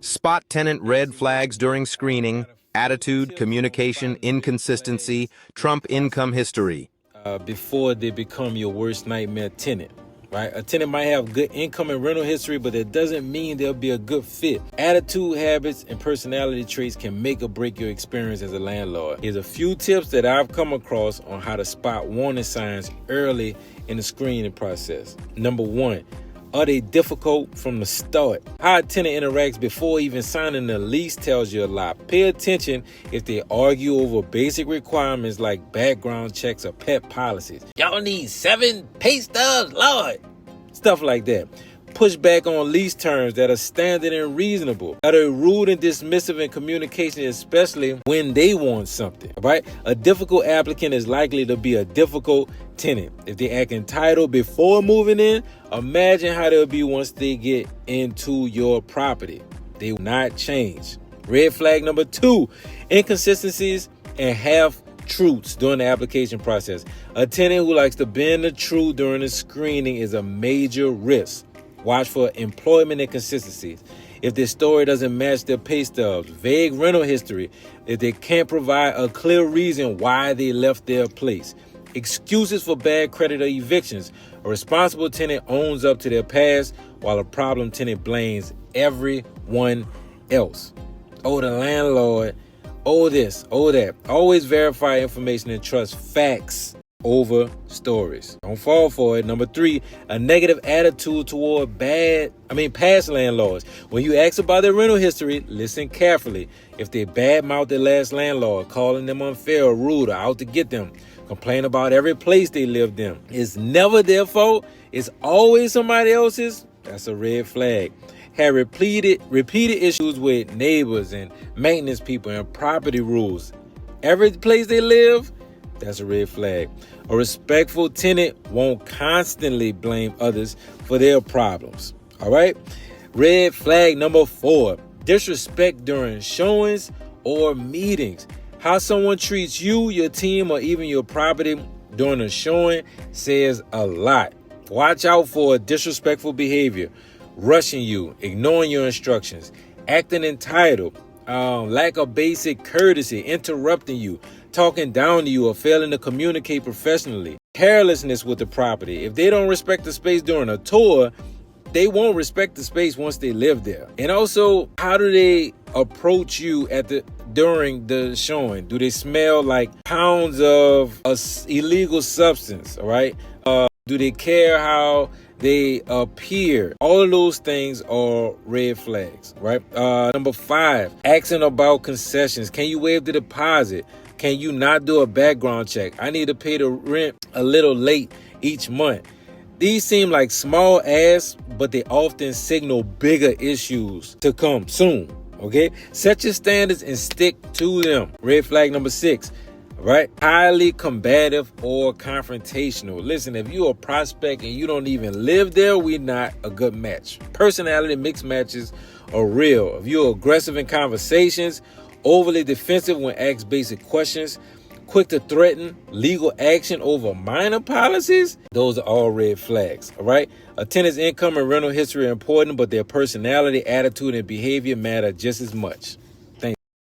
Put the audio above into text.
Spot tenant red flags during screening, attitude, communication, inconsistency, trump income history. Before they become your worst nightmare tenant. Right? A tenant might have good income and rental history, but that doesn't mean they'll be a good fit. Attitude, habits, and personality traits can make or break your experience as a landlord. Here's a few tips that I've come across on how to spot warning signs early in the screening process. Number 1, are they difficult from the start? How a tenant interacts before even signing the lease tells you a lot. Pay attention if they argue over basic requirements like background checks or pet policies. Y'all need 7 pay stubs, Lord. Stuff like that. Push back on lease terms that are standard and reasonable. Are they rude and dismissive in communication, especially when they want something, right? A difficult applicant is likely to be a difficult tenant. If they act entitled before moving in, imagine how they'll be once they get into your property. They will not change. Red flag number 2, inconsistencies and half-truths during the application process. A tenant who likes to bend the truth during the screening is a major risk. Watch for employment inconsistencies. If their story doesn't match their pay stubs, vague rental history, if they can't provide a clear reason why they left their place, excuses for bad credit or evictions. A responsible tenant owns up to their past, while a problem tenant blames everyone else. Oh, the landlord. Oh, this. Oh, that. Always verify information and trust facts over stories. Don't fall for it. Number 3, a negative attitude toward past landlords. When you ask about their rental history, listen carefully. If they badmouth their last landlord, calling them unfair or rude or out to get them, complain about every place they lived in, it's never their fault, it's always somebody else's, that's a red flag. Have repeated issues with neighbors and maintenance people and property rules. Every place they live, that's a red flag. A respectful tenant won't constantly blame others for their problems. All right? Red flag number 4, disrespect during showings or meetings. How someone treats you, your team, or even your property during a showing says a lot. Watch out for disrespectful behavior, rushing you, ignoring your instructions, acting entitled, lack of basic courtesy, interrupting you, talking down to you, or failing to communicate professionally. Carelessness with the property. If they don't respect the space during a tour, they won't respect the space once they live there. And also, how do they approach you during the showing? Do they smell like pounds of illegal substance? All right. Do they care how they appear? All of those things are red flags, right? Number 5, asking about concessions. Can you waive the deposit? Can you not do a background check? I need to pay the rent a little late each month. These seem like small asks, but they often signal bigger issues to come soon, okay? Set your standards and stick to them. Red flag number 6, right? Highly combative or confrontational. Listen, if you're a prospect and you don't even live there, we're not a good match. Personality mixed matches are real. If you're aggressive in conversations, overly defensive when asked basic questions, quick to threaten legal action over minor policies, those are all red flags, all right? A tenant's income and rental history are important, but their personality, attitude, and behavior matter just as much.